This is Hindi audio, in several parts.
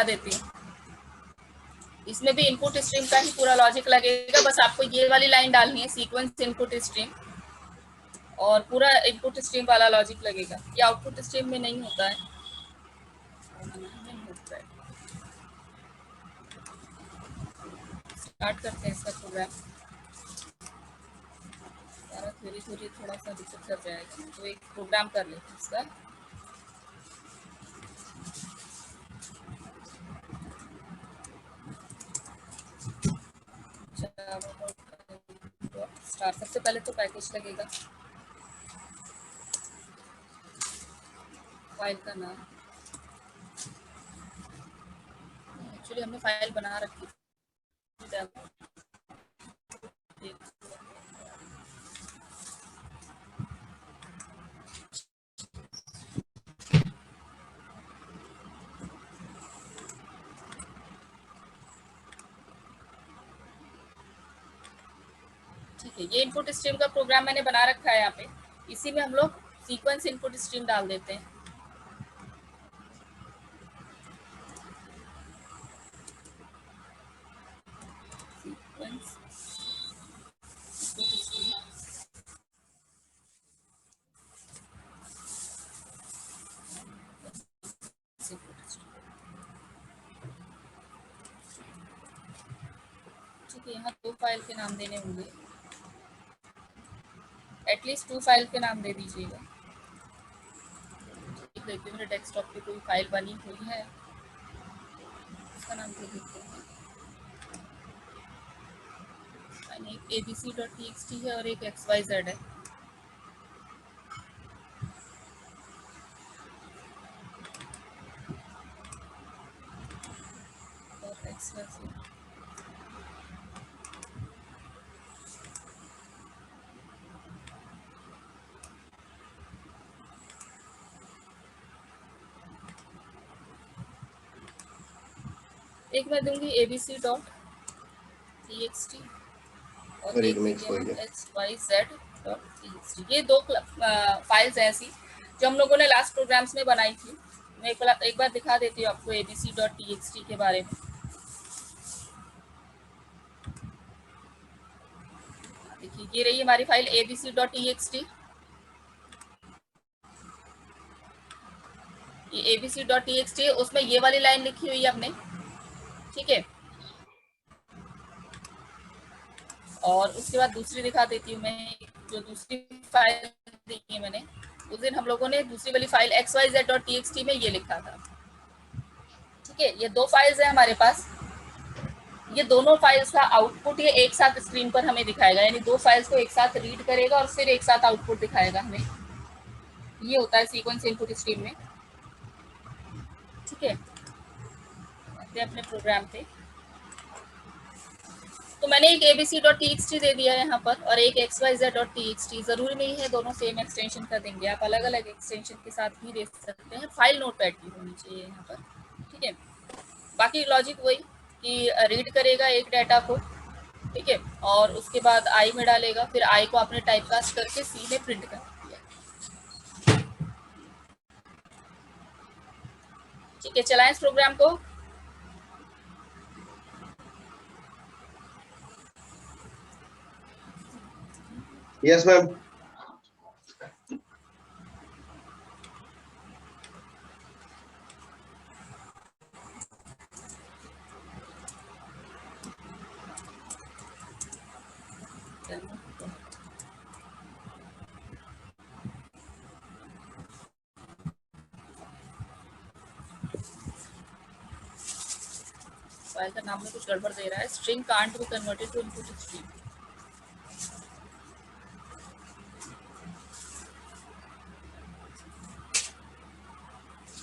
देती हूँ। इसमें भी इनपुट स्ट्रीम का ही पूरा लॉजिक लगेगा, बस आपको ये वाली लाइन डालनी है सीक्वेंस इनपुट स्ट्रीम, और पूरा इनपुट स्ट्रीम वाला लॉजिक लगेगा। ये आउटपुट स्ट्रीम में नहीं होता है, स्टार्ट करते हैं इसका प्रोग्राम। सारा थोड़ी थोड़ी थोड़ा सा दिक्कत कर जाएगा, तो एक प्रोग्राम कर लेते हैं इसका। स्टार्ट सबसे पहले तो पैकेज लगेगा, फाइल का नाम। एक्चुअली हमने फाइल बना रखी थी। ठीक है, ये इनपुट स्ट्रीम का प्रोग्राम मैंने बना रखा है यहाँ पे। इसी में हम लोग सीक्वेंस इनपुट स्ट्रीम डाल देते हैं। सीक्वेंस इनपुट स्ट्रीम, ठीक है। यहाँ 2 फाइल के नाम देने होंगे, एटलीस्ट 2 फाइल के नाम दे दीजिएगा। देख लेती हूँ मेरे डेस्कटॉप पे कोई फाइल बनी हुई है, उसका नाम दे देते हैं। एक abc.txt है और एक xyz है। और xyz एक मैं दूंगी abc.txt और एक xyz.txt। ये 2 फाइल्स ऐसी जो हम लोगों ने लास्ट प्रोग्राम्स में बनाई थी। मैं एक बार दिखा देती हूँ आपको abc.txt के बारे में। देखिए, ये रही हमारी फाइल abc.txt। ये abc.txt, उसमें ये वाली लाइन लिखी हुई है हमने, ठीक है। और उसके बाद दूसरी दिखा देती हूँ मैं, जो दूसरी फाइल देखी है मैंने, उस दिन हम लोगों ने दूसरी वाली फाइल xyz.txt में ये लिखा था, ठीक है। ये 2 फाइल्स है हमारे पास। ये दोनों फाइल्स का आउटपुट ये एक साथ स्क्रीन पर हमें दिखाएगा, यानी 2 फाइल्स को एक साथ रीड करेगा और फिर एक साथ आउटपुट दिखाएगा हमें। ये होता है सीक्वेंस इनपुट स्ट्रीम में, ठीक है। आते हैं अपने प्रोग्राम पे। तो मैंने एक abc.txt दे दिया है यहाँ पर और एक xyz.txt। जरूरी नहीं है दोनों सेम एक्सटेंशन का देंगे, आप अलग अलग एक्सटेंशन के साथ भी दे सकते हैं। फाइल नोटपैड की होनी चाहिए यहाँ पर, ठीक है। बाकी लॉजिक वही कि रीड करेगा एक डाटा को, ठीक है, और उसके बाद आई में डालेगा, फिर आई को आपने टाइपकास्ट करके सी में प्रिंट कर दिया, ठीक है। चलाएं इस प्रोग्राम को। Yes ma'am. फाइल का नाम में कुछ गड़बड़ दे रहा है। String can't be converted to input stream.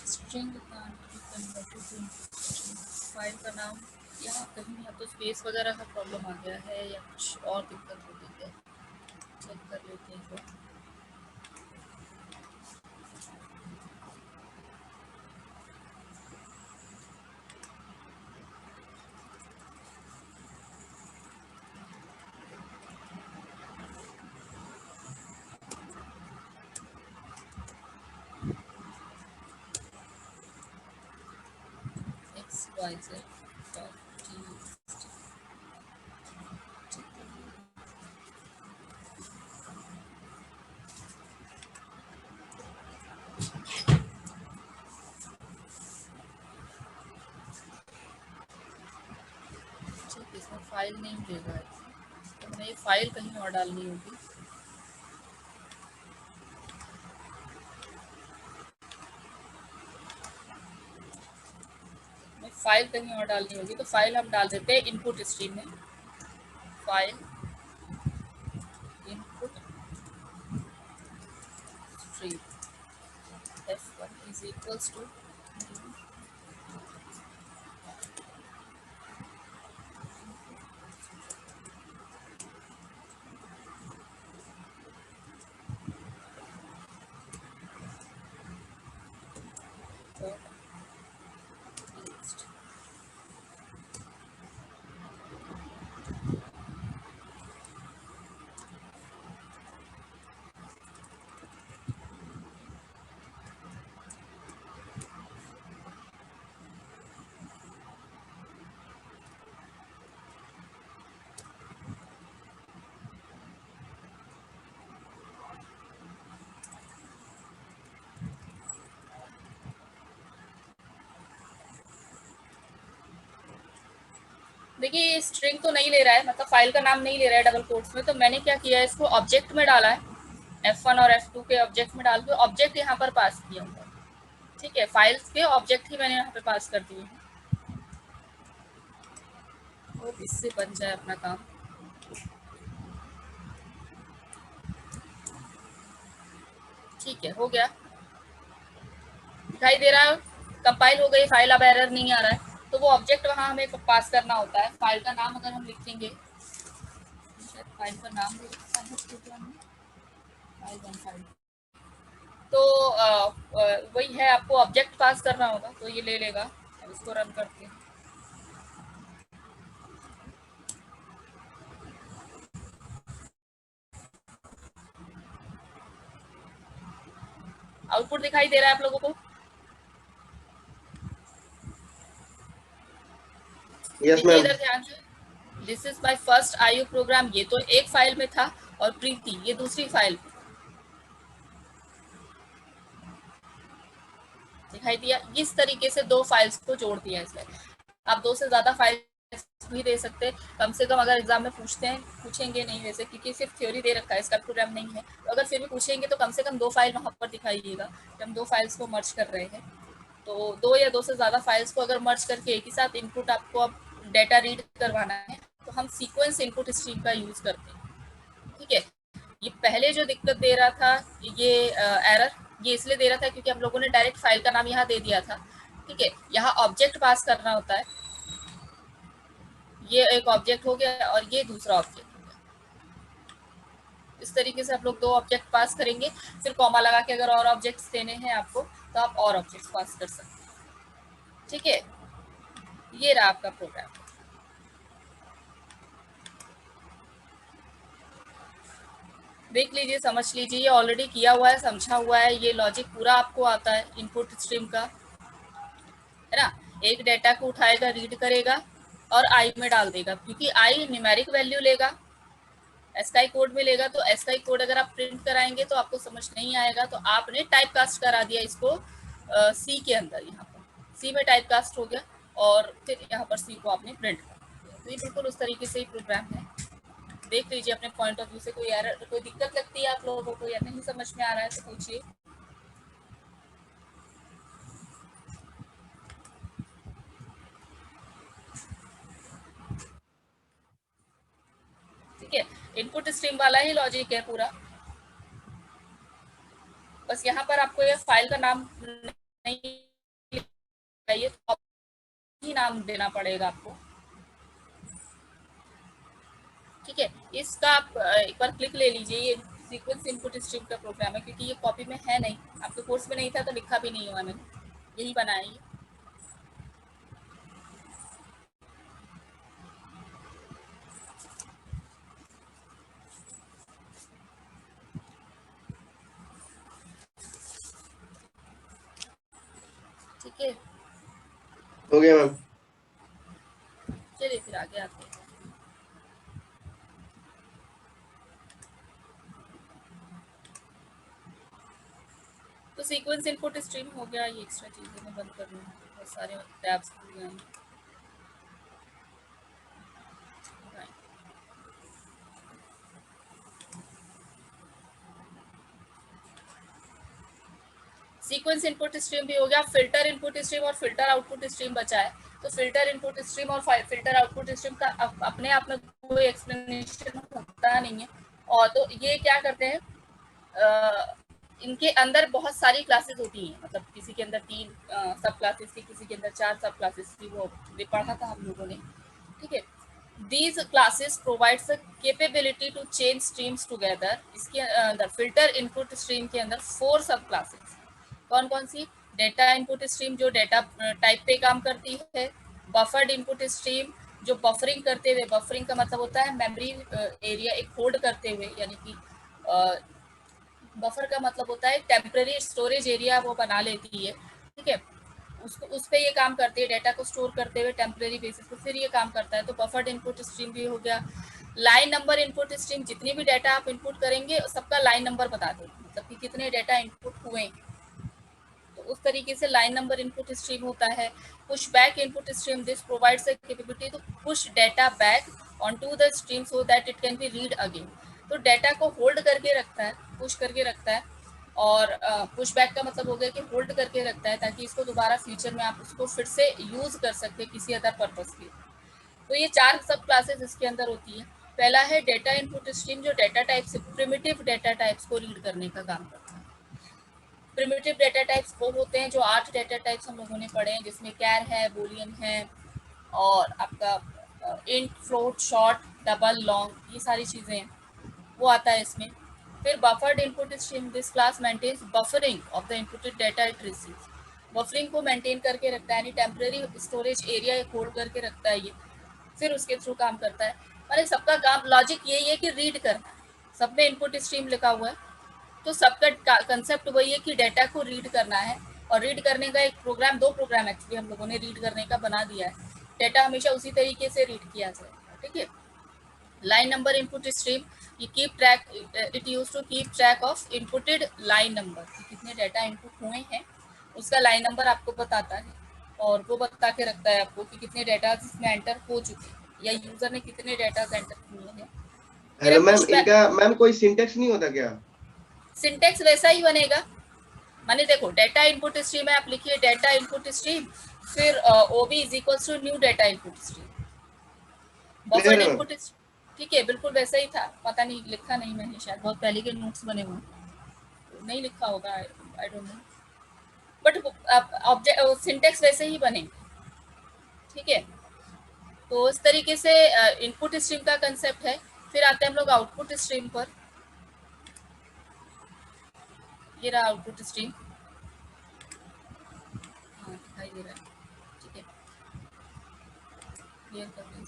String can't be converted to input stream. File का नाम यहाँ कहीं या तो स्पेस वगैरह का प्रॉब्लम आ गया है या कुछ और दिक्कत हो गई है, चेक कर लेते हैं तो। इसमें फाइल नहीं देगा, तो हमें फाइल कहीं और डालनी होगी। फाइल कहीं और डालनी होगी, तो फाइल हम डाल देते हैं इनपुट स्ट्रीम में। File input stream f1 is equals to देखिए स्ट्रिंग तो नहीं ले रहा है, मतलब फाइल का नाम नहीं ले रहा है डबल कोट्स में, तो मैंने क्या किया है, इसको ऑब्जेक्ट में डाला है। F1 और F2 के ऑब्जेक्ट में डाल के ऑब्जेक्ट यहाँ पर पास किया हुआ। ठीक है, फाइल्स के ऑब्जेक्ट ही मैंने यहाँ पे पास कर दिए हैं, और इससे बन जाए अपना काम। ठीक है, हो गया, दिखाई दे रहा है, कंपाइल हो गई फाइल, अब एरर नहीं आ रहा है। तो वो ऑब्जेक्ट वहाँ हमें पास करना होता है। फाइल का नाम अगर हम लिखेंगे, फाइल का नाम फाइल, तो वही है, आपको ऑब्जेक्ट पास करना होगा, तो ये ले लेगा। अब इसको रन करते हैं। आउटपुट दिखाई दे रहा है आप लोगों को? Yes, देखिए ma'am. इधर ध्यान से, this is my first IO program. ये तो एक फाइल में था, और प्रीति ये दूसरी फाइल में दिखाई दिया। इस तरीके से दो फाइल्स को जोड़ दिया इसमें। आप दो से ज्यादा फाइल भी दे सकते हैं, कम से कम अगर एग्जाम में पूछते हैं, पूछेंगे नहीं वैसे, क्योंकि सिर्फ थ्योरी दे रखा है, इसका प्रोग्राम नहीं है, तो अगर फिर भी पूछेंगे तो कम से कम दो फाइल वहां पर दिखाइएगा कि हम दो फाइल्स को मर्ज कर रहे हैं। तो दो या दो से ज्यादा फाइल्स को अगर मर्ज करके एक ही साथ इनपुट आपको अब डेटा रीड करवाना है, तो हम सीक्वेंस इनपुट स्ट्रीम का यूज करते हैं। ठीक है, ये पहले जो दिक्कत दे रहा था, ये एरर, ये इसलिए दे रहा था क्योंकि हम लोगों ने डायरेक्ट फाइल का नाम यहाँ दे दिया था। ठीक है, यहाँ ऑब्जेक्ट पास करना होता है। ये एक ऑब्जेक्ट हो गया और ये दूसरा ऑब्जेक्ट हो गया। इस तरीके से आप लोग दो ऑब्जेक्ट पास करेंगे, फिर कॉमा लगा के अगर और ऑब्जेक्ट्स देने हैं आपको, तो आप और ऑब्जेक्ट्स पास कर सकते हैं। ठीक है, ये रहा आपका प्रोग्राम। देख लीजिए, समझ लीजिए, ये ऑलरेडी किया हुआ है, समझा हुआ है, ये लॉजिक पूरा आपको आता है इनपुट स्ट्रीम का, है ना। एक डेटा को उठाएगा, रीड करेगा और आई में डाल देगा, क्योंकि आई न्यूमेरिक वैल्यू लेगा, एसकाई कोड में लेगा, तो एसकाई कोड अगर आप प्रिंट कराएंगे तो आपको समझ नहीं आएगा, तो आपने टाइप कास्ट करा दिया इसको सी के अंदर। यहाँ पर सी में टाइप कास्ट हो गया, और फिर यहाँ पर सी को आपने प्रिंट कर दिया। तो ये बिल्कुल उस तरीके से ही प्रोग्राम है। देख लीजिए अपने पॉइंट ऑफ व्यू से, कोई एरर, कोई दिक्कत लगती है आप लोगों को या नहीं समझ में आ रहा है तो पूछिए। ठीक है, इनपुट स्ट्रीम वाला ही लॉजिक है पूरा, बस यहाँ पर आपको ये फाइल का नाम नहीं चाहिए, तो ही नाम देना पड़ेगा आपको। ठीक है, इसका आप एक बार क्लिक ले लीजिए, ये सीक्वेंस इनपुट स्ट्रीम का प्रोग्राम है, क्योंकि ये कॉपी में है नहीं, आपके कोर्स में नहीं था तो लिखा भी नहीं हुआ मैंने, यही बनाया ये। ठीक है, हो गया मैम। चलिए फिर आगे आते हैं। तो सीक्वेंस इनपुट स्ट्रीम हो गया। ये एक्स्ट्रा चीज़ें मैं बंद कर लूँ, बहुत सारे टैब्स खुल गए हैं। सीक्वेंस इनपुट स्ट्रीम भी हो गया। फिल्टर इनपुट स्ट्रीम और फिल्टर आउटपुट स्ट्रीम बचा है। तो फिल्टर इनपुट स्ट्रीम और फिल्टर आउटपुट स्ट्रीम का अपने आप में कोई एक्सप्लेनेशन होता नहीं है। और तो ये क्या करते हैं, इनके अंदर बहुत सारी क्लासेस होती हैं, मतलब किसी के अंदर 3 सब क्लासेस थी, किसी के अंदर 4 सब क्लासेस थी, वो पढ़ा था हम लोगों ने। ठीक है, these classes provides the capability to change streams together। इसके अंदर फिल्टर इनपुट स्ट्रीम के अंदर 4 सब क्लासेस कौन कौन सी? डेटा इनपुट स्ट्रीम जो डेटा टाइप पे काम करती है, बफर्ड इनपुट स्ट्रीम जो बफरिंग करते हुए, बफरिंग का मतलब होता है मेमोरी एरिया एक होल्ड करते हुए, यानी कि बफर का मतलब होता है टेम्पररी स्टोरेज एरिया वो बना लेती है। ठीक है, उसको उस पर ये काम करती है, डेटा को स्टोर करते हुए टेम्पररी बेसिस पे फिर ये काम करता है। तो बफर्ड इनपुट स्ट्रीम भी हो गया। लाइन नंबर इनपुट स्ट्रीम, जितनी भी डेटा आप इनपुट करेंगे सबका लाइन नंबर बता देगा, मतलब कि कितने डेटा इनपुट हुए, तो उस तरीके से लाइन नंबर इनपुट स्ट्रीम होता है। Push back input stream, this provides the capability to push data back onto the stream so that it can be read again. तो डेटा को होल्ड करके रखता है, पुश करके रखता है, और पुश बैक का मतलब हो गया कि होल्ड करके रखता है ताकि इसको दोबारा फ्यूचर में आप उसको फिर से यूज कर सकते हैं किसी अदर पर्पज के। तो ये 4 सब क्लासेस इसके अंदर होती है। पहला है डेटा इनपुट स्ट्रीम जो data types, primitive data types को रीड करने का काम करता है। प्रिमिटिव डेटा टाइप्स वो होते हैं जो 8 डेटा टाइप्स हम लोगों ने पढ़े हैं, जिसमें कैर है, बूलियन है, और आपका int, float, short, double, long, ये सारी चीज़ें हैं, वो आता है इसमें। फिर buffered input stream, this class maintains buffering of the inputted data it receives. Buffering को मेंटेन करके रखता है, यानी टेम्पररी स्टोरेज एरिया होल्ड करके रखता है ये, फिर उसके थ्रू काम करता है। माने सबका काम, लॉजिक यही है कि रीड करना है, सब में इनपुट स्ट्रीम लिखा हुआ है, तो सबका कंसेप्ट वही है कि डेटा को रीड करना है। और रीड करने का एक प्रोग्राम, 2 प्रोग्राम एक्चुअली हम लोगों ने रीड करने का बना दिया है। डेटा हमेशा उसी तरीके से रीड किया जाएगा। ठीक है, लाइन नंबर इनपुट स्ट्रीम, ये keep track, it use to keep track of inputted line number, कितने डेटा इनपुट हुए हैं उसका लाइन नंबर आपको बताता है, और वो बता के रखता है आपको कि कितने डेटा इसमें एंटर हो चुके हैं या यूजर ने कितने डेटा एंटर किए हैं। हेलो मैम, इनका मैम कोई सिंटेक्स नहीं होता क्या? सिंटेक्स वैसा ही बनेगा, माने देखो डेटा इनपुट स्ट्रीम है, आप लिखिए डेटा इनपुट स्ट्रीम, फिर OB is equal to new data input stream, buffered clear? Input. ठीक है, बिल्कुल वैसा ही था, पता नहीं लिखा नहीं मैंने, शायद बहुत पहले के नोट्स बने हुए, नहीं लिखा होगा, I don't know, but object syntax वैसे ही बनेंगे। ठीक है, तो इस तरीके से इनपुट स्ट्रीम का कंसेप्ट है। फिर आते हैं हम लोग आउटपुट स्ट्रीम पर। ये रहा आउटपुट स्ट्रीम, हाँ दिखाई दे रहा है। ठीक है, क्लियर कर दें।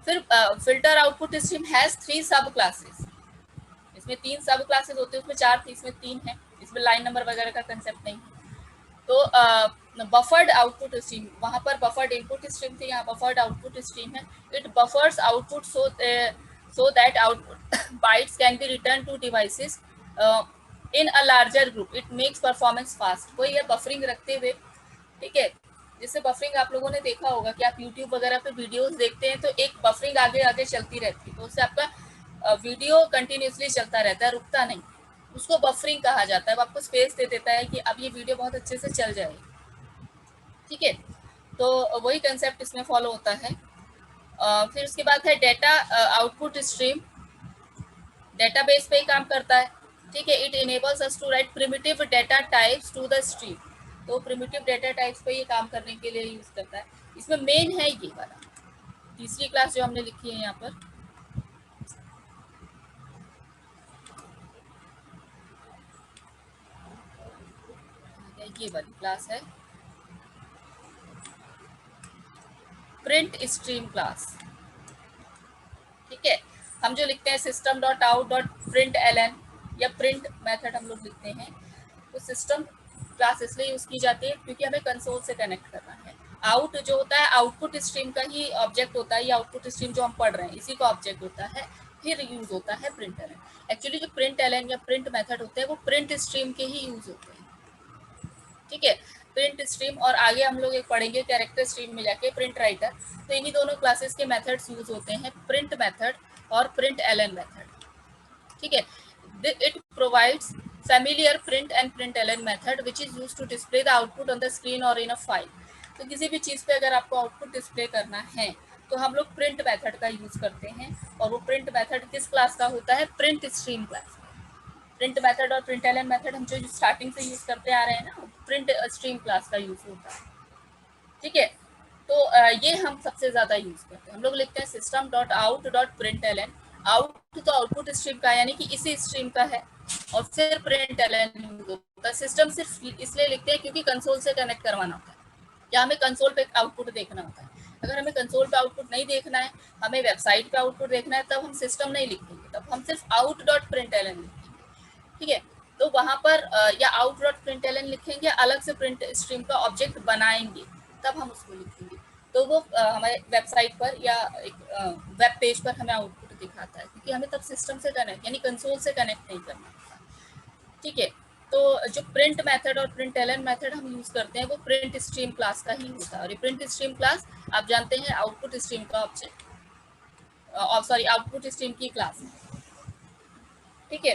फिर फिल्टर आउटपुट स्ट्रीम हैज 3 सब क्लासेस, इसमें 3 सब क्लासेस होते हैं, उसमें 4 थी, इसमें 3 है, इसमें लाइन नंबर वगैरह का कंसेप्ट नहीं है। तो बफर्ड आउटपुट स्ट्रीम, वहाँ पर बफर्ड इनपुट स्ट्रीम थी, यहाँ बफर्ड आउटपुट स्ट्रीम है। It buffers output so that output bytes can be returned to devices in a larger group, it makes performance fast। वही है बफरिंग रखते हुए। ठीक है, जैसे बफरिंग आप लोगों ने देखा होगा कि आप यूट्यूब वगैरह पे वीडियोस देखते हैं तो एक बफरिंग आगे आगे चलती रहती है, तो उससे आपका वीडियो कंटिन्यूसली चलता रहता है, रुकता नहीं, उसको बफरिंग कहा जाता है। वो आपको स्पेस दे देता है कि अब ये वीडियो बहुत अच्छे से चल जाएगी। ठीक है, तो वही कंसेप्ट इसमें फॉलो होता है। फिर उसके बाद है डेटा आउटपुट स्ट्रीम, डेटाबेस पे ही काम करता है। ठीक है, it enables us to write primitive data types to the stream, तो प्रिमिटिव डेटा टाइप्स पे ये काम करने के लिए यूज करता है। इसमें मेन है ये वाला, तीसरी क्लास जो हमने लिखी है यहाँ पर, ये वाली क्लास है प्रिंट स्ट्रीम क्लास। ठीक है, हम जो लिखते हैं system dot out dot print LN या प्रिंट मेथड हम लोग लिखते हैं, तो सिस्टम क्लास इसलिए यूज की जाती है क्योंकि हमें कंसोल से कनेक्ट करना है। आउट जो होता है आउटपुट स्ट्रीम का ही ऑब्जेक्ट होता है, ये आउटपुट स्ट्रीम जो हम पढ़ रहे हैं इसी का ऑब्जेक्ट होता है। फिर यूज होता है प्रिंट एलन। एक्चुअली जो प्रिंट एलन या प्रिंट मेथड होते हैं वो प्रिंट स्ट्रीम के ही यूज होते हैं, ठीक है। प्रिंट स्ट्रीम और आगे हम लोग एक पढ़ेंगे कैरेक्टर स्ट्रीम में जाके प्रिंट राइटर। तो इन्हीं दोनों क्लासेस के मेथड्स यूज होते हैं, प्रिंट मेथड और प्रिंट एलन मेथड, ठीक है। It provides familiar print and print ln method which is used to display the output on the screen or in a file। तो किसी भी चीज़ पे अगर आपको आउटपुट डिस्प्ले करना है तो हम लोग प्रिंट मेथड का यूज करते हैं, और वो प्रिंट मेथड किस क्लास का होता है, print stream class. Print method और प्रिंट एलन मेथड हम जो स्टार्टिंग से यूज करते आ रहे हैं ना, प्रिंट स्ट्रीम क्लास का यूज होता है, ठीक है। तो ये हम सबसे ज्यादा यूज करते हैं। हम लोग लिखते हैं system dot out dot print LN. Out तो आउटपुट स्ट्रीम का यानी कि इसी स्ट्रीम का है, और फिर प्रिंट एलन यूज होता है। सिस्टम सिर्फ इसलिए लिखते हैं क्योंकि कंसोल से कनेक्ट करवाना होता है, या हमें कंसोल पे आउटपुट देखना होता है। अगर हमें कंसोल पे आउटपुट नहीं देखना है, हमें वेबसाइट पे आउटपुट देखना है, तब हम सिस्टम नहीं लिखेंगे, तब हम सिर्फ आउट डॉट प्रिंट एलन लिखेंगे, ठीक है। तो वहां पर या आउट डॉट प्रिंट एलन लिखेंगे, अलग से प्रिंट स्ट्रीम का ऑब्जेक्ट बनाएंगे, तब हम उसको लिखेंगे। तो वो हमारे वेबसाइट पर या एक वेब पेज पर हमें आउटपुट दिखाता है, क्योंकि हमें तब सिस्टम से कनेक्ट यानी कंसोल से कनेक्ट नहीं करना, ठीक है। तो जो प्रिंट मेथड और प्रिंट एलन मेथड हम यूज करते हैं वो प्रिंट स्ट्रीम क्लास का ही होता है। और ये प्रिंट स्ट्रीम क्लास आप जानते हैं आउटपुट स्ट्रीम का ऑब्जेक्ट, सॉरी आउटपुट स्ट्रीम की क्लास है, ठीक है।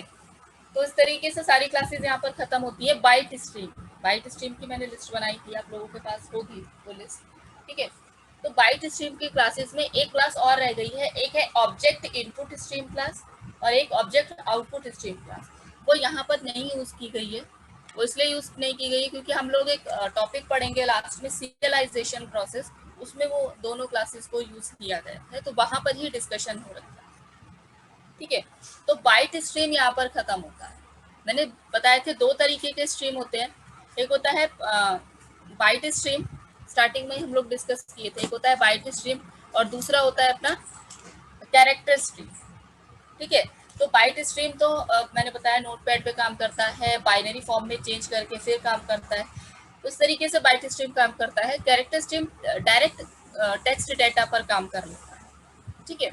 तो इस तरीके से सारी क्लासेस यहाँ पर खत्म होती है। बाइट स्ट्रीम, बाइट स्ट्रीम की मैंने लिस्ट बनाई थी, आप लोगों के पास होगी वो लिस्ट, ठीक है। तो बाइट स्ट्रीम की क्लासेस में एक क्लास और रह गई है, एक है ऑब्जेक्ट इनपुट स्ट्रीम क्लास और एक ऑब्जेक्ट आउटपुट स्ट्रीम क्लास। वो यहाँ पर नहीं यूज की गई है, वो इसलिए यूज नहीं की गई है क्योंकि हम लोग एक टॉपिक पढ़ेंगे लास्ट में सीरियलाइजेशन प्रोसेस, उसमें वो दोनों क्लासेस को यूज किया गया है, तो वहां पर ही डिस्कशन हो रहा है, ठीक है। तो बाइट स्ट्रीम यहाँ पर खत्म होता है। मैंने बताए थे दो तरीके के स्ट्रीम होते हैं, एक होता है बाइट स्ट्रीम, स्टार्टिंग में हम लोग डिस्कस किए थे, एक होता है बाइट स्ट्रीम और दूसरा होता है अपना कैरेक्टर स्ट्रीम, ठीक है। तो बाइट स्ट्रीम तो मैंने बताया नोटपैड पे काम करता है, बाइनरी फॉर्म में चेंज करके फिर काम करता है, तो इस तरीके से बाइट स्ट्रीम काम करता है। Character stream direct text data पर काम कर लेता है, ठीक है।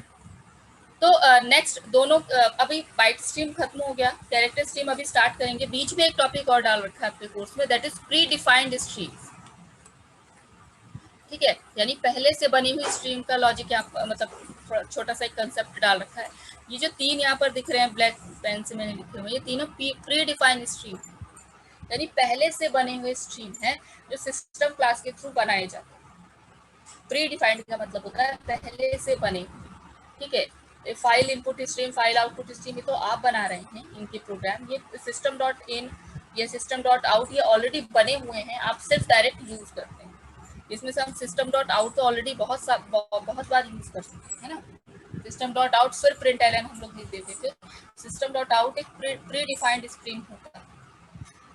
तो नेक्स्ट दोनों अभी बाइट स्ट्रीम खत्म हो गया, कैरेक्टर स्ट्रीम अभी स्टार्ट करेंगे। बीच में एक टॉपिक और डाल रखा है आपके कोर्स में, that is pre defined streams, ठीक है। यानी पहले से बनी हुई स्ट्रीम का लॉजिक यहाँ मतलब छोटा सा एक कंसेप्ट डाल रखा है। ये जो तीन यहाँ पर दिख रहे हैं ब्लैक पेन से मैंने लिखे हुए, ये तीनों प्री डिफाइंड स्ट्रीम यानी पहले से बने हुए स्ट्रीम है जो सिस्टम क्लास के थ्रू बनाए जाते हैं। प्री डिफाइंड का मतलब होता है पहले से बने, ठीक है। File input stream, file output stream, ये तो आप बना रहे हैं इनके प्रोग्राम, ये सिस्टम डॉट इन या सिस्टम डॉट आउट ये ऑलरेडी बने हुए हैं, आप सिर्फ डायरेक्ट यूज करते हैं। इसमें से हम सिस्टम डॉट आउट तो ऑलरेडी बहुत बार यूज कर सकते हैं ना। सिस्टम डॉट आउट फिर प्रिंट एलन हम लोग लिख देते थे। सिस्टम डॉट आउट एक प्री डिफाइंड स्ट्रीम होता है।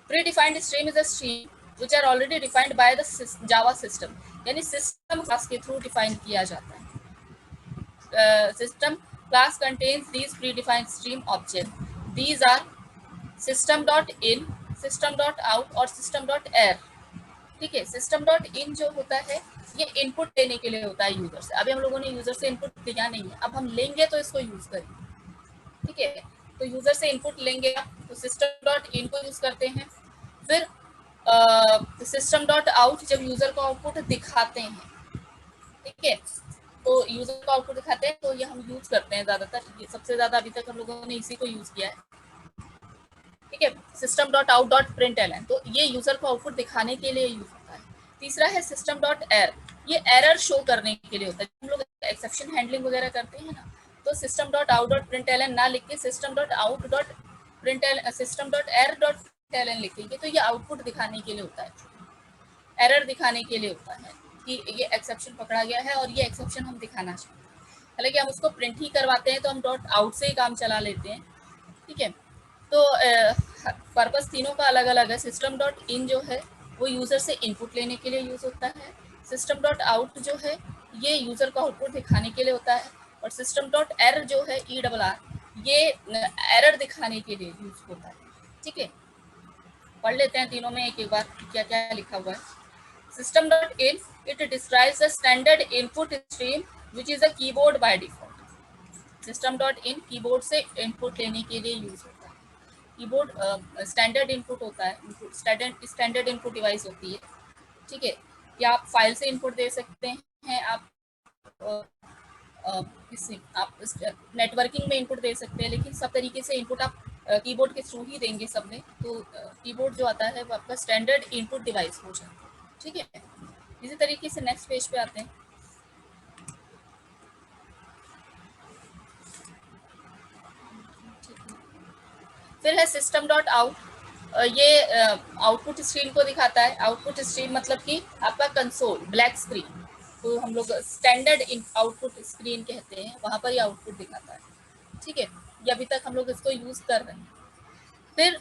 Pre defined stream is a stream which are already defined by the Java system, यानी सिस्टम क्लास के थ्रू डिफाइन किया जाता है। System class contains these predefined stream objects. These are system.in, system.out और system.err, ठीक है। system.in जो होता है ये इनपुट लेने के लिए होता है यूजर से। अभी हम लोगों ने यूजर से इनपुट लिया नहीं है, अब हम लेंगे तो इसको यूज करेंगे, ठीक है। तो यूजर से इनपुट लेंगे तो system.in को यूज करते हैं। फिर system.out जब यूजर को आउटपुट दिखाते हैं, ठीक है, तो यूजर को आउटपुट दिखाते हैं, तो ये हम यूज करते हैं ज्यादातर, ये सबसे ज्यादा अभी तक हम लोगों ने इसी को यूज किया है, ठीक है। System dot out dot print LN, तो ये यूजर को आउटपुट दिखाने के लिए यूज होता है। तीसरा है सिस्टम डॉट एर, ये एरर शो करने के लिए होता है। हम लोग एक्सेप्शन हैंडलिंग वगैरह करते हैं ना, तो system dot out dot print LN ना लिख के system dot out dot print LN, system dot err dot print LN लिखेंगे, तो ये आउटपुट दिखाने के लिए होता है, एरर दिखाने के लिए होता है कि ये एक्सेप्शन पकड़ा गया है और ये एक्सेप्शन हम दिखाना चाहते हैं। हालांकि हम उसको प्रिंट ही करवाते हैं तो हम डॉट आउट से ही काम चला लेते हैं, ठीक है। तो पर्पस तीनों का अलग अलग है। सिस्टम डॉट इन जो है वो यूजर से इनपुट लेने के लिए यूज होता है। सिस्टम डॉट आउट जो है ये यूजर को आउटपुट दिखाने के लिए होता है, और सिस्टम डॉट एर जो है ERR ये एरर दिखाने के लिए यूज होता है, ठीक है। पढ़ लेते हैं तीनों में एक एक बार क्या क्या लिखा हुआ है। system.in, it describes the standard input stream which is a keyboard by default. system.in keyboard से इनपुट लेने के लिए यूज होता है. कीबोर्ड स्टैंडर्ड इनपुट होता है, स्टैंडर्ड इनपुट डिवाइस होती है. ठीक है, या आप फाइल से इनपुट दे सकते हैं, आप नेटवर्किंग में इनपुट दे सकते हैं, लेकिन सब तरीके से इनपुट आप कीबोर्ड के थ्रू ही देंगे सब में. तो कीबोर्ड जो आता है वो आपका स्टैंडर्ड इनपुट डिवाइस हो जाता है. ठीक है, इसी तरीके से नेक्स्ट पेज पे आते हैं. फिर है सिस्टम डॉट आउट. ये आउटपुट स्क्रीन को दिखाता है. आउटपुट स्क्रीन मतलब कि आपका कंसोल, ब्लैक स्क्रीन, तो हम लोग स्टैंडर्ड आउटपुट स्क्रीन कहते हैं, वहाँ पर ये आउटपुट दिखाता है. ठीक है, ये अभी तक हम लोग इसको यूज कर रहे हैं. फिर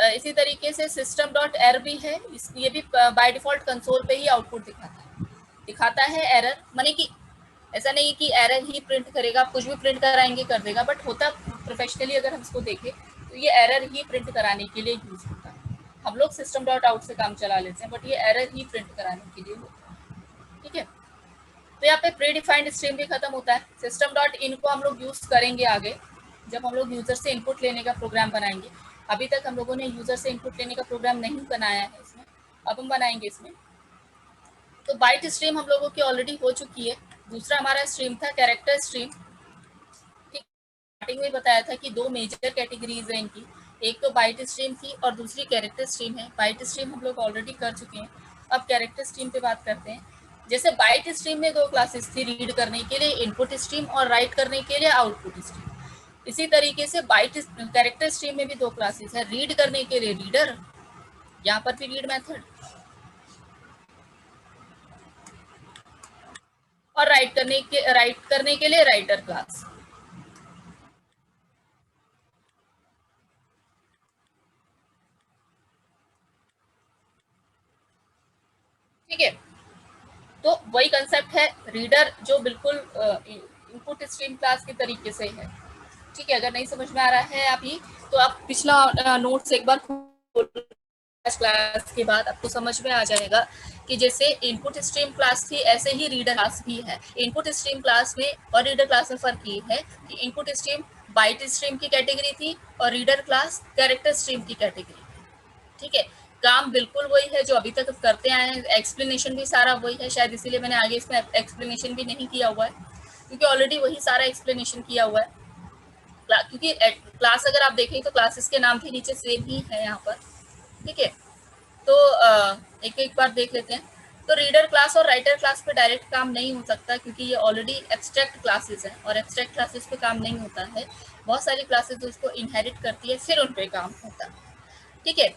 इसी तरीके से सिस्टम डॉट एर भी है. ये भी बाय डिफॉल्ट कंसोल पे ही आउटपुट दिखाता है एरर. माने कि ऐसा नहीं कि एरर ही प्रिंट करेगा, आप कुछ भी प्रिंट कराएंगे कर देगा, बट होता प्रोफेशनली अगर हम इसको देखें तो ये एरर ही प्रिंट कराने के लिए यूज होता है. हम लोग सिस्टम डॉट आउट से काम चला लेते हैं, बट ये एरर ही प्रिंट कराने के लिए होता है. ठीक है, तो यहाँ पे प्री डिफाइंड स्ट्रीम भी खत्म होता है. सिस्टम डॉट इन को हम लोग यूज करेंगे आगे, जब हम लोग यूजर से इनपुट लेने का प्रोग्राम बनाएंगे. अभी तक हम लोगों ने यूजर से इनपुट लेने का प्रोग्राम नहीं बनाया है इसमें, अब हम बनाएंगे इसमें. तो बाइट स्ट्रीम हम लोगों की ऑलरेडी हो चुकी है. दूसरा हमारा स्ट्रीम था कैरेक्टर स्ट्रीम. ठीक, स्टार्टिंग में बताया था कि दो मेजर कैटेगरीज हैं इनकी, एक तो बाइट स्ट्रीम थी और दूसरी कैरेक्टर स्ट्रीम है. बाइट स्ट्रीम हम लोग ऑलरेडी कर चुके हैं, अब कैरेक्टर स्ट्रीम पे बात करते हैं. जैसे बाइट स्ट्रीम में दो क्लासेस थी, रीड करने के लिए इनपुट स्ट्रीम और राइट करने के लिए आउटपुट स्ट्रीम. इसी तरीके से बाइट कैरेक्टर स्ट्रीम में भी दो क्लासेस है, रीड करने के लिए रीडर, यहाँ पर भी रीड मेथड, और राइट करने के लिए राइटर क्लास. ठीक है, तो वही कंसेप्ट है रीडर जो बिल्कुल इनपुट स्ट्रीम क्लास के तरीके से है. ठीक है, अगर नहीं समझ में आ रहा है अभी तो आप पिछला नोट्स एक बार क्लास के बाद आपको समझ में आ जाएगा कि जैसे इनपुट स्ट्रीम क्लास थी ऐसे ही रीडर क्लास भी है. इनपुट स्ट्रीम क्लास में और रीडर क्लास में फर्क ये है कि इनपुट स्ट्रीम बाइट स्ट्रीम की कैटेगरी थी और रीडर क्लास कैरेक्टर स्ट्रीम की कैटेगरी. ठीक है, काम बिल्कुल वही है जो अभी तक करते आए हैं, एक्सप्लेनेशन भी सारा वही है. शायद इसीलिए मैंने आगे इसमें एक्सप्लेनेशन भी नहीं किया हुआ है, क्योंकि ऑलरेडी वही सारा एक्सप्लेनेशन किया हुआ है. क्योंकि क्लास अगर आप देखें तो क्लासेस के नाम भी नीचे सेम ही है यहाँ पर. ठीक है, तो एक एक बार देख लेते हैं. तो रीडर क्लास और राइटर क्लास पे डायरेक्ट काम नहीं हो सकता, क्योंकि ये ऑलरेडी एब्स्ट्रैक्ट क्लासेस हैं और एब्स्ट्रैक्ट क्लासेस पे काम नहीं होता है. बहुत सारी क्लासेस जो इसको इनहेरिट करती है फिर उन पे काम होता है. ठीक है,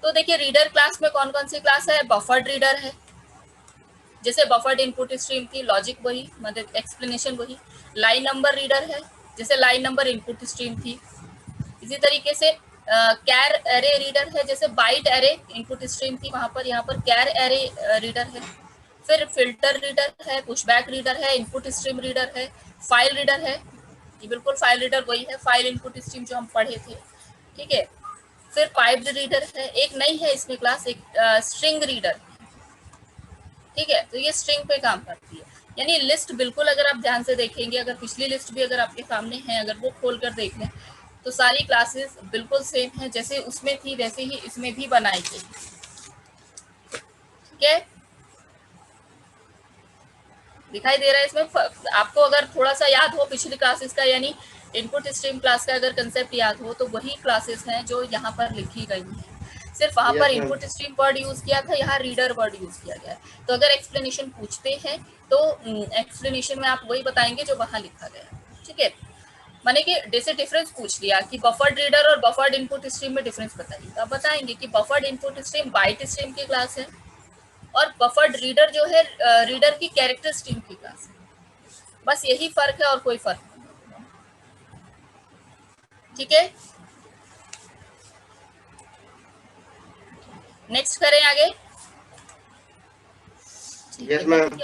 तो देखिए रीडर क्लास में कौन कौन सी क्लास है. बफर्ड रीडर है, जैसे बफर्ड इनपुट स्ट्रीम थी, लॉजिक वही, मतलब एक्सप्लेनेशन वही. लाइन नंबर रीडर है, जैसे लाइन नंबर इनपुट स्ट्रीम थी. इसी तरीके से कैर एरे रीडर है, जैसे बाइट एरे इनपुट स्ट्रीम थी वहां पर, यहाँ पर कैर एरे रीडर है. फिर फिल्टर रीडर है, पुशबैक रीडर है, इनपुट स्ट्रीम रीडर है, फाइल रीडर है. ये बिल्कुल फाइल रीडर वही है, फाइल इनपुट स्ट्रीम जो हम पढ़े थे. ठीक है, फिर पाइप्ड रीडर है, एक नई है इसमें क्लास, एक स्ट्रिंग रीडर. ठीक है, तो ये स्ट्रिंग पे काम करती है. यानी लिस्ट बिल्कुल अगर आप ध्यान से देखेंगे, अगर पिछली लिस्ट भी अगर आपके सामने है, अगर वो खोल कर देख लें तो सारी क्लासेस बिल्कुल सेम है, जैसे उसमें थी वैसे ही इसमें भी बनाई गई. ठीक है, दिखाई दे रहा है इसमें आपको. अगर थोड़ा सा याद हो पिछली क्लासेस का, यानी इनपुट स्ट्रीम क्लास का अगर कंसेप्ट याद हो, तो वही क्लासेस हैं जो यहाँ पर लिखी गई हैं. सिर्फ वहाँ पर इनपुट स्ट्रीम वर्ड यूज किया था, यहाँ रीडर वर्ड यूज किया गया है. तो अगर एक्सप्लेनेशन पूछते हैं तो एक्सप्लेनेशन में आप वही बताएंगे जो वहाँ लिखा गया. ठीक है, माने कि जैसे डिफरेंस पूछ लिया कि बफर्ड रीडर और बफर्ड इनपुट स्ट्रीम में डिफरेंस बताइए, तो आप बताएंगे कि buffered input stream byte stream की क्लास है और बफर्ड रीडर जो है रीडर की कैरेक्टर स्ट्रीम की क्लास है. बस यही फर्क है और कोई फर्क नहीं. ठीक है, नेक्स्ट करें आगे. Yes ma'am.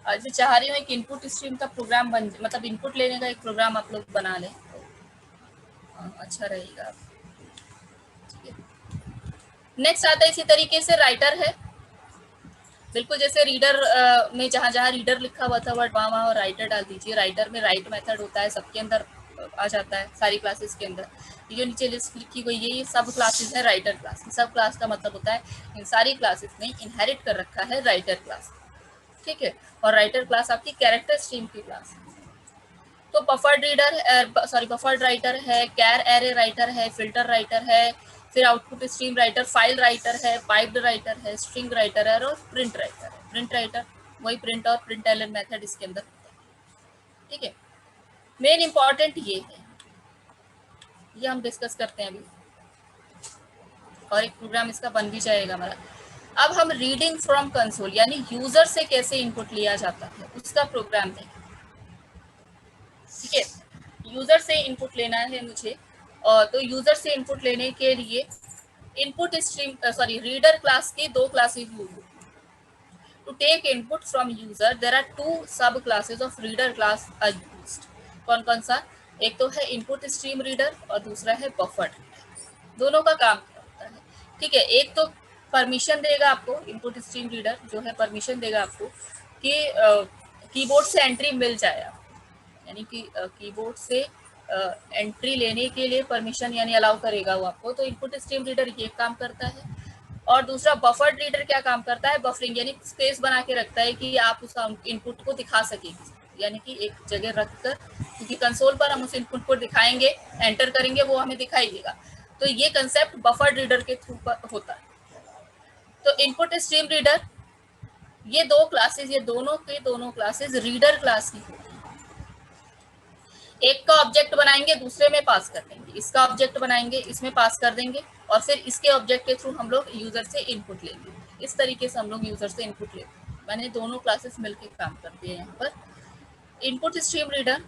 आज मैं चाह रही हूँ एक इनपुट स्ट्रीम का प्रोग्राम मतलब इनपुट लेने का एक प्रोग्राम आप लोग बना लें तो अच्छा रहेगा. नेक्स्ट आता है इसी तरीके से राइटर है. बिल्कुल जैसे रीडर में जहाँ जहाँ रीडर लिखा हुआ था वर्ड वहाँ वहाँ राइटर डाल दीजिए। राइटर में राइट मेथड होता है, सबके अंदर आ जाता है, सारी क्लासेस के अंदर। ये जो नीचे लिस्ट लिखी हुई है ये सब क्लासेस है राइटर क्लास। सब क्लास का मतलब होता है इन सारी क्लासेस में इनहेरिट कर रखा है राइटर क्लास, ठीक है। और राइटर क्लास आपकी कैरेक्टर स्ट्रीम की क्लास है। तो buffered reader sorry buffered writer है, कैर एरे राइटर है, फिल्टर राइटर है, फिर output stream writer, file writer है, पाइप्ड राइटर है, स्ट्रिंग राइटर है और प्रिंट राइटर है। प्रिंट राइटर वही प्रिंट और प्रिंट एलन मेथड इसके अंदर होता है, ठीक है। मेन इंपॉर्टेंट ये है, ये हम डिस्कस करते हैं अभी, और एक प्रोग्राम इसका बन भी जाएगा हमारा। अब हम रीडिंग फ्रॉम कंसोल यानी यूजर से कैसे इनपुट लिया जाता है उसका प्रोग्राम है, ठीक है। यूजर से इनपुट लेना है मुझे, और तो यूजर से इनपुट लेने के लिए input stream sorry reader class की दो क्लासेस यूज होती है। To take input from user there are two sub classes of reader class are used. कौन कौन सा? एक तो है इनपुट स्ट्रीम रीडर और दूसरा है बफर्ड रीडर। दोनों का काम क्या होता है, ठीक है। एक तो परमिशन देगा आपको, इनपुट स्ट्रीम रीडर जो है परमिशन देगा आपको कि कीबोर्ड से एंट्री मिल जाए आपको, यानी कि कीबोर्ड से एंट्री लेने के लिए परमिशन यानी अलाउ करेगा वो आपको। तो इनपुट स्ट्रीम रीडर ये काम करता है। और दूसरा बफर्ड रीडर क्या काम करता है? बफरिंग यानी स्पेस बना के रखता है कि आप उस इनपुट को दिखा सकेंगे, यानी कि एक जगह रखकर, क्योंकि कंसोल पर हम उस इनपुट को दिखाएंगे, एंटर करेंगे, वो हमें दिखाई देगा। तो ये कंसेप्ट बफर्ड रीडर के थ्रू पर होता है। तो इनपुट स्ट्रीम रीडर ये दो क्लासेस, ये दोनों के दोनों क्लासेस रीडर क्लास की होती है। एक का ऑब्जेक्ट बनाएंगे, दूसरे में पास कर देंगे। इसका ऑब्जेक्ट बनाएंगे, इसमें पास कर देंगे, और फिर इसके ऑब्जेक्ट के थ्रू हम लोग यूजर से इनपुट लेंगे। इस तरीके से हम लोग यूजर से इनपुट लेते हैं। मैंने दोनों क्लासेस मिलकर काम करती है यहाँ पर। Input stream reader,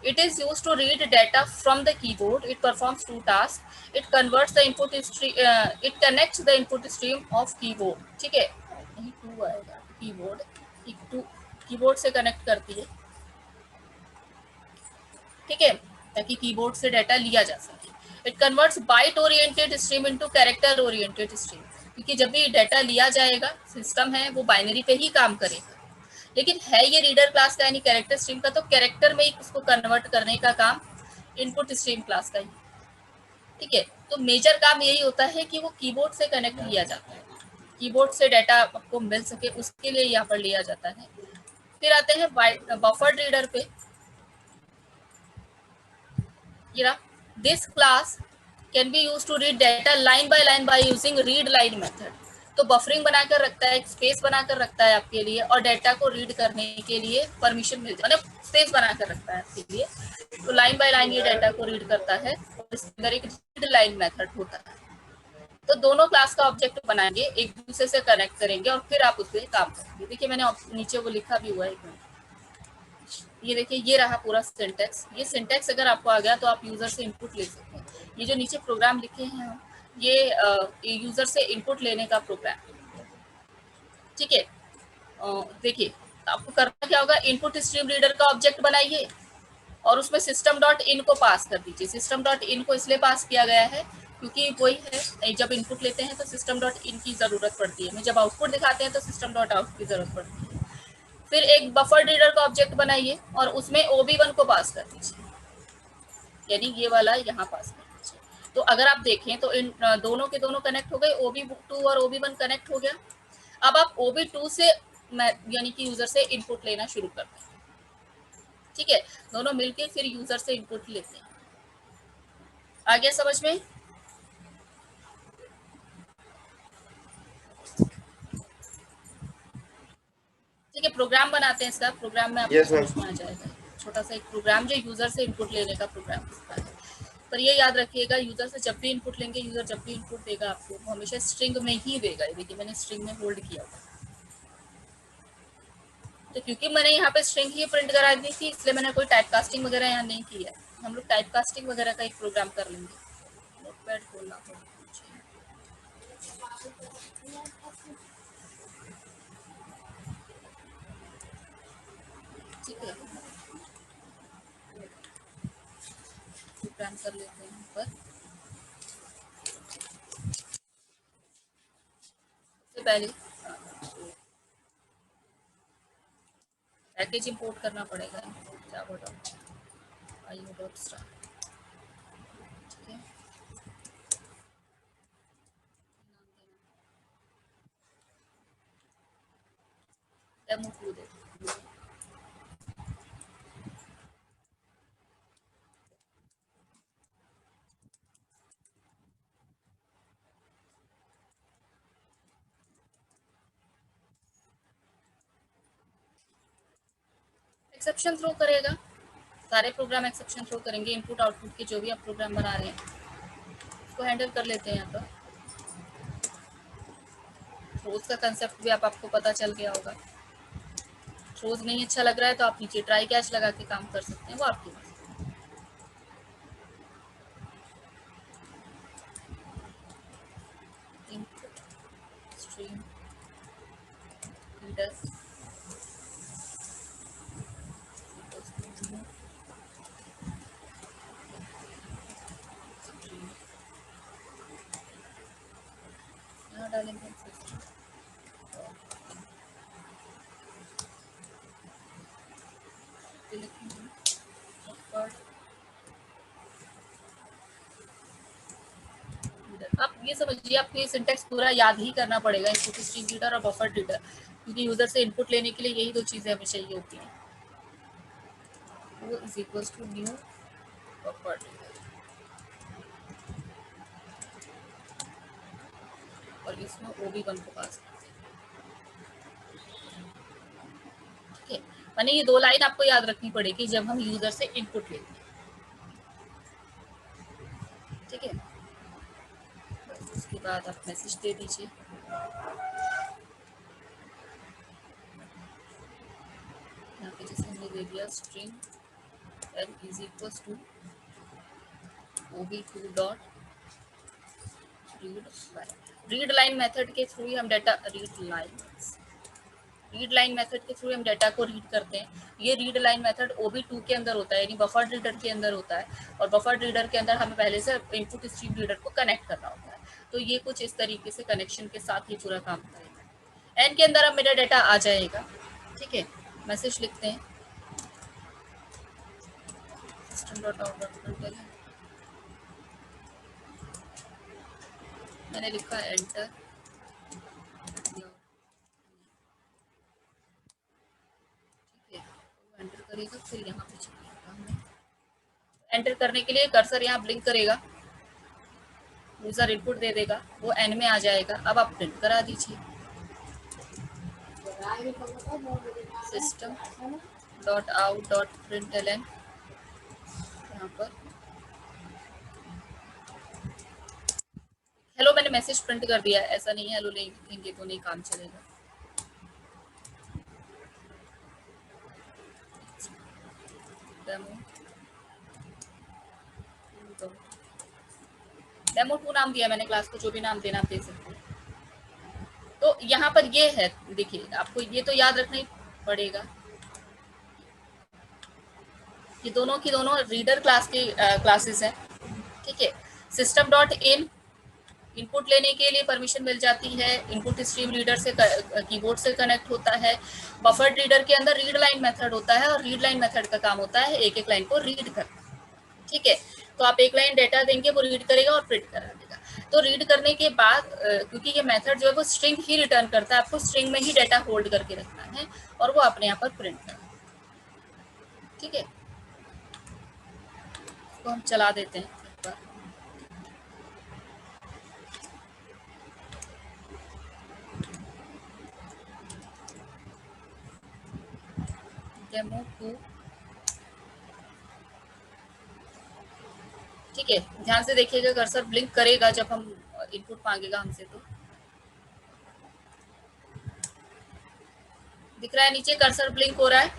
it is used to read data from the keyboard. It performs two tasks. It converts the input stream, it connects the input stream of keyboard, ठीक है। यही टू आएगा, कीबोर्ड टू कीबोर्ड से कनेक्ट करती है, ठीक है, ताकि कीबोर्ड से डाटा लिया जा सके। It converts byte oriented stream into character oriented stream, क्योंकि जब भी डाटा लिया जाएगा, सिस्टम है वो बाइनरी पे ही काम करेगा। लेकिन है ये रीडर क्लास का यानी कैरेक्टर स्ट्रीम का, तो कैरेक्टर में ही उसको कन्वर्ट करने का काम इनपुट स्ट्रीम क्लास का ही, ठीक है। तो मेजर काम यही होता है कि वो कीबोर्ड से कनेक्ट किया जाता है, कीबोर्ड से डाटा आपको मिल सके उसके लिए यहाँ पर लिया जाता है। फिर आते हैं बफर्ड रीडर पे। This class can be used to read data line by line by using read line method. तो बफरिंग बनाकर रखता है, एक स्पेस बनाकर रखता है आपके लिए, और डाटा को रीड करने के लिए परमिशन मिल जाए, मतलब स्पेस बनाकर रखता है आपके लिए। तो लाइन बाय लाइन ये डाटा को रीड करता है, और इसके अंदर एक रीड लाइन मेथड होता है। तो दोनों क्लास का ऑब्जेक्ट बनाएंगे, एक दूसरे से कनेक्ट करेंगे, और फिर आप उस पर काम करेंगे। देखिए मैंने नीचे वो लिखा भी हुआ है, एक मिनट। ये देखिए ये रहा पूरा सिंटेक्स। ये सिंटेक्स अगर आपको आ गया तो आप यूजर से इनपुट ले सकते हैं। ये जो नीचे प्रोग्राम लिखे हैं ये यूजर से इनपुट लेने का प्रोग्राम, ठीक है। देखिए आपको करना क्या होगा, इनपुट स्ट्रीम रीडर का ऑब्जेक्ट बनाइए और उसमें सिस्टम डॉट इन को पास कर दीजिए। सिस्टम डॉट इन को इसलिए पास किया गया है क्योंकि वही है, जब इनपुट लेते हैं तो सिस्टम डॉट इन की जरूरत पड़ती है, जब आउटपुट दिखाते हैं तो सिस्टम डॉट आउट की जरूरत पड़ती है। फिर एक बफर रीडर का ऑब्जेक्ट बनाइए और उसमें OB1 को पास कर दीजिए, यानी ये वाला यहाँ पास कर दीजिए। तो अगर आप देखें तो इन दोनों के दोनों कनेक्ट हो गए, OB2 और OB1 कनेक्ट हो गया। अब आप OB2 से यानी कि यूजर से इनपुट लेना शुरू करते हैं, ठीक है। दोनों मिलके फिर यूजर से इनपुट लेते हैं। आ गया समझ में? ठीक है, प्रोग्राम बनाते हैं इसका। प्रोग्राम में आपको समझ में आ जाएगा। छोटा सा एक प्रोग्राम जो यूजर से इनपुट लेने का प्रोग्राम होता है। पर ये याद रखिएगा, यूजर से जब भी इनपुट लेंगे, यूजर जब भी इनपुट देगा आपको, वो हमेशा स्ट्रिंग में ही देगा। देखिए मैंने स्ट्रिंग में होल्ड किया हुआ, तो क्योंकि मैंने यहाँ पे स्ट्रिंग ही प्रिंट करा दी थी, इसलिए मैंने कोई टाइप कास्टिंग वगैरह यहाँ नहीं किया। हम लोग टाइप कास्टिंग वगैरह का एक प्रोग्राम कर लेंगे। नोटपैड खोलना होगा, ठीक है। प्रोग्राम कर लेते हैं पर सबसे पहले पैकेज इंपोर्ट करना पड़ेगा, Java dot IO dot star. ठीक है, डेमो 2 दे। एक्सेप्शन थ्रो करेगा, सारे प्रोग्राम एक्सेप्शन थ्रो करेंगे। इनपुट आउटपुट के जो भी आप प्रोग्राम बना रहे हैं उसको हैंडल कर लेते हैं यहाँ पर। थ्रोज का कंसेप्ट भी आपको पता चल गया होगा। थ्रोज नहीं अच्छा लग रहा है तो आप नीचे ट्राई कैच लगा के काम कर सकते हैं, वो आपकी मर्जी। इनपुट स्ट्रीम रीडर यहाँ डालेंगे आप ये समझिए, आपको ये सिंटेक्स पूरा याद ही करना पड़ेगा, इनपुट स्ट्रीम रीडर और बफर रीडर, क्योंकि यूजर से इनपुट लेने के लिए यही दो चीजें हमें चाहिए होती हैं। वो is equal to new buffer reader, और इसमें OB1 को पास करते हैं। ठीक है, माने ये दो लाइन आपको याद रखनी पड़ेगी जब हम यूजर से इनपुट लेते हैं। ठीक है, उसके बाद आप मैसेज दे दीजिए। यहाँ पे जैसे हमने दे दिया string n is equal to OB2 dot read line method के थ्रू ही हम डाटा रीड लाइन मेथड के थ्रू हम डाटा को रीड करते हैं। ये रीड लाइन मेथड OB2 के अंदर होता है, यानी बफर रीडर के अंदर होता है, और बफर रीडर के अंदर हमें पहले से इनपुट स्ट्रीम रीडर को कनेक्ट करना होता है। तो ये कुछ इस तरीके से कनेक्शन के साथ ये पूरा काम करेगा। एन के अंदर अब मेरा डाटा आ जाएगा। ठीक है, मैसेज लिखते हैं system.out.println, मैंने लिखा एंटर। एंटर करेगा, फिर यहाँ पे चलिएगा, एंटर करने के लिए कर्सर यहाँ ब्लिंक करेगा, यूजर इनपुट दे देगा, वो एन में आ जाएगा। अब आप प्रिंट करा दीजिए system.out.println, यहाँ पर हेलो मैंने मैसेज प्रिंट कर दिया। ऐसा नहीं है हेलो नहीं लिखेंगे तो नहीं काम चलेगा। डेमो 2 नाम दिया मैंने क्लास को, जो भी नाम देना आप दे सकते हैं। तो यहाँ पर ये है, देखिए आपको ये तो याद रखना ही पड़ेगा, ये दोनों की दोनों रीडर क्लास की क्लासेस हैं। ठीक है, सिस्टम डॉट इन इनपुट लेने के लिए परमिशन मिल जाती है, इनपुट स्ट्रीम रीडर से कीबोर्ड से कनेक्ट होता है। बफर रीडर के अंदर रीड लाइन मेथड होता है, और रीड लाइन मेथड का काम होता है एक एक लाइन को रीड करना। ठीक है, तो आप एक लाइन डेटा देंगे, वो रीड करेगा और प्रिंट करा देगा। तो रीड करने के बाद क्योंकि ये मेथड जो है वो स्ट्रिंग ही रिटर्न करता है, आपको स्ट्रिंग में ही डेटा होल्ड करके रखना है, और वो अपने यहाँ पर प्रिंट करना। ठीक है, इसको हम चला देते हैं एक बार। डेमो 2। ठीक है, ध्यान से देखिएगा, कर्सर ब्लिंक करेगा जब हम इनपुट मांगेगा हमसे। तो दिख रहा है नीचे कर्सर ब्लिंक हो रहा है?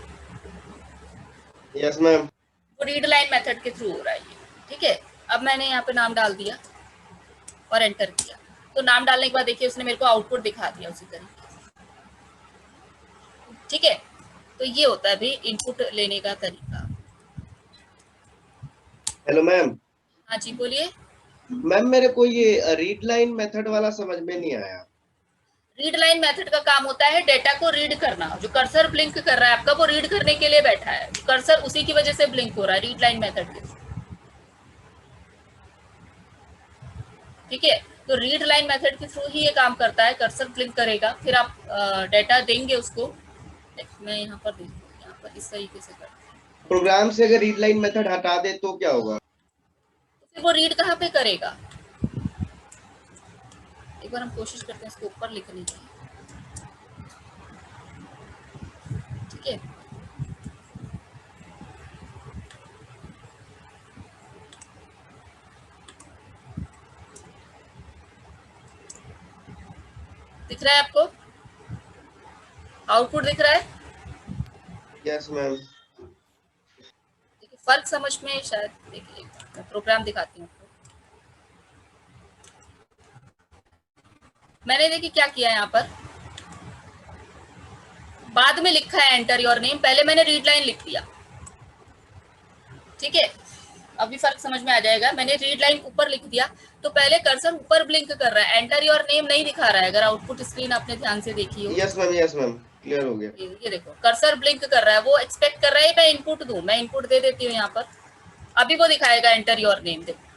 Yes ma'am. वो रीड लाइन मेथड के थ्रू हो रहा है ये। ठीक है, अब मैंने यहाँ पे नाम डाल दिया और एंटर किया, तो नाम डालने के बाद देखिए उसने मेरे को आउटपुट दिखा दिया उसी तरीके से। ठीक है, तो ये होता है भी इनपुट लेने का तरीका। Hello ma'am. हाँ जी बोलिए। मैम मेरे को ये रीड लाइन मेथड वाला समझ में नहीं आया। रीड लाइन मेथड का काम होता है डेटा को रीड करना। जो कर्सर ब्लिंक कर रहा है आपका, वो रीड करने के लिए बैठा है, कर्सर उसी की वजह से ब्लिंक हो रहा है रीड लाइन मेथड के। ठीक है, तो रीड लाइन मेथड के थ्रू ही ये काम करता है। कर्सर ब्लिंक करेगा, फिर आप डेटा देंगे उसको। मैं यहाँ पर देखूँ, यहाँ पर इस तरीके से करते हैं। प्रोग्राम से अगर रीड लाइन मेथड हटा दे तो क्या होगा? तो फिर वो रीड कहाँ पे करेगा? एक बार हम कोशिश करते हैं इसको ऊपर लिखने की। ठीक है, दिख रहा है आपको? आउटपुट दिख रहा है? Yes ma'am. फर्क समझ में शायद, देखिए मैं प्रोग्राम दिखाती हूँ। मैंने देखिए क्या किया यहाँ पर, बाद में लिखा है एंटर योर नेम, पहले मैंने रीड लाइन लिख दिया। ठीक है, अभी फर्क समझ में आ जाएगा। मैंने रीड लाइन ऊपर लिख दिया, तो पहले कर्सर ऊपर ब्लिंक कर रहा है, एंटर योर नेम नहीं दिखा रहा है। अगर आउटपुट स्क्रीन आपने ध्यान से देखी हो। यस मैम, क्लियर हो गया। ये देखो कर्सर ब्लिंक कर रहा है, वो एक्सपेक्ट कर रहा है मैं इनपुट दूं। मैं इनपुट दे देती हूँ यहाँ पर, अभी वो दिखाएगा एंटर योर नेम। देखो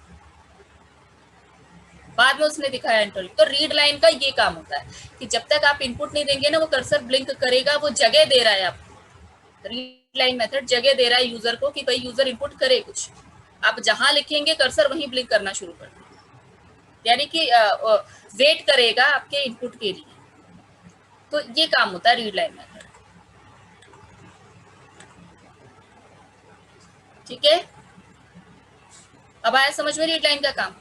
बाद में उसने दिखाया एंटर। तो रीड लाइन का ये काम होता है कि जब तक आप इनपुट नहीं देंगे ना, वो कर्सर ब्लिंक करेगा, वो जगह दे रहा है आपको। रीड लाइन मेथड जगह दे रहा है यूजर को कि भाई यूजर इनपुट करे कुछ। आप जहां लिखेंगे कर्सर वहीं ब्लिंक करना शुरू कर देगा, यानी कि वेट करेगा आपके इनपुट के लिए। तो ये काम होता है रीड लाइन मेथड। ठीक है, अब आया समझ में रीड लाइन का काम?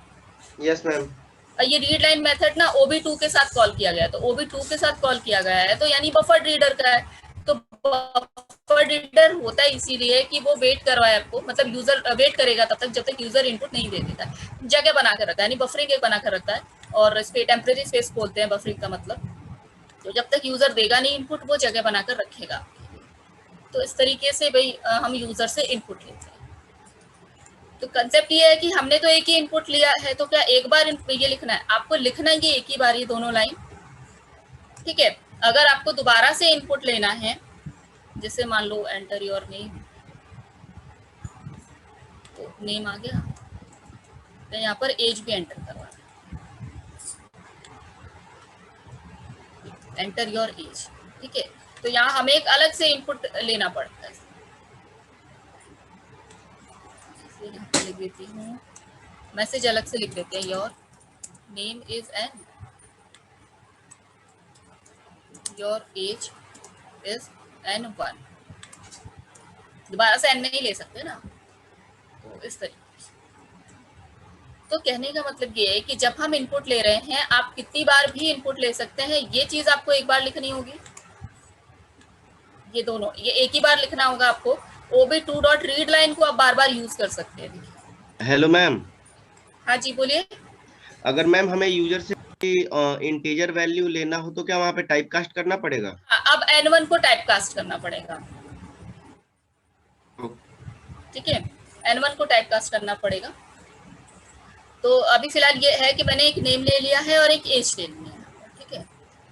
Yes ma'am. ये रीड लाइन मेथड ना OB2 के साथ कॉल किया गया है। तो OB2 के साथ कॉल किया गया है, तो यानी बफर रीडर का है। तो बफर रीडर होता है इसीलिए कि वो वेट करवाए आपको, मतलब यूजर वेट करेगा तब तक जब तक यूजर इनपुट नहीं दे देता। जगह बनाकर रखता है, यानी बफरिंग एक बनाकर रखता है। और टेम्परेरी स्पेस बोलते हैं बफरिंग का मतलब। तो जब तक यूजर देगा नहीं इनपुट, वो जगह बनाकर रखेगा। तो इस तरीके से भाई हम यूजर से इनपुट लेते हैं। तो कंसेप्ट ये है कि हमने तो एक ही इनपुट लिया है, तो क्या एक बार ये लिखना है? आपको लिखना ये एक ही बार, ये दोनों लाइन। ठीक है, अगर आपको दोबारा से इनपुट लेना है, जैसे मान लो एंटर योर नेम, तो नेम आ गया, तो यहाँ पर एज भी एंटर करवा, एंटर योर एज। ठीक है, तो यहाँ हमें एक अलग से इनपुट लेना पड़ता है। यहाँ पर लिख देती हूँ, मैसेज अलग से लिख देते हैं, your name is an, your age is N1। दोबारा से N नहीं ले सकते ना, तो इस तरीके से। तो कहने का मतलब ये है कि जब हम इनपुट ले रहे हैं, आप कितनी बार भी इनपुट ले सकते हैं। ये चीज आपको एक बार लिखनी होगी, ये दोनों, ये एक ही बार लिखना होगा आपको। OB2.read लाइन को आप बार बार यूज कर सकते हैं। Hello ma'am. हाँ जी बोलिए। अगर मैम हमें यूजर से इंटीजर वैल्यू लेना हो तो क्या वहाँ पे टाइप कास्ट करना पड़ेगा? हाँ, अब N1 को टाइप कास्ट करना पड़ेगा। ठीक है, N1 को टाइप कास्ट करना पड़ेगा। तो अभी फिलहाल ये है कि मैंने एक नेम ले लिया है और एक एज ले लिया है। ठीक है,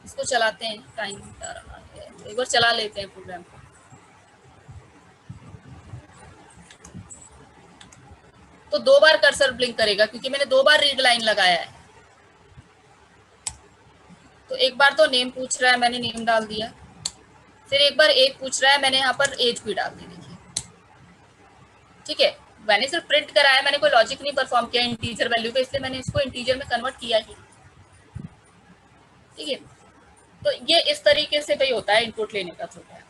इसको चलाते हैं, टाइम आ रहा है, एक बार चला लेते हैं प्रोग्राम को। तो 2 बार कर्सर ब्लिंक करेगा क्योंकि मैंने 2 बार रीड लाइन लगाया है। तो एक बार तो नेम पूछ रहा है, मैंने नेम डाल दिया। फिर एक बार एज पूछ रहा है, मैंने यहाँ पर एज भी डाल दी। देखिए, ठीक है, मैंने सिर्फ प्रिंट कराया, मैंने कोई लॉजिक नहीं परफॉर्म किया इंटीजर वैल्यू पे, इसलिए मैंने इसको इंटीजर में कन्वर्ट किया ही। ठीक है, तो ये इस तरीके से भाई होता है इनपुट लेने का प्रोग्राम।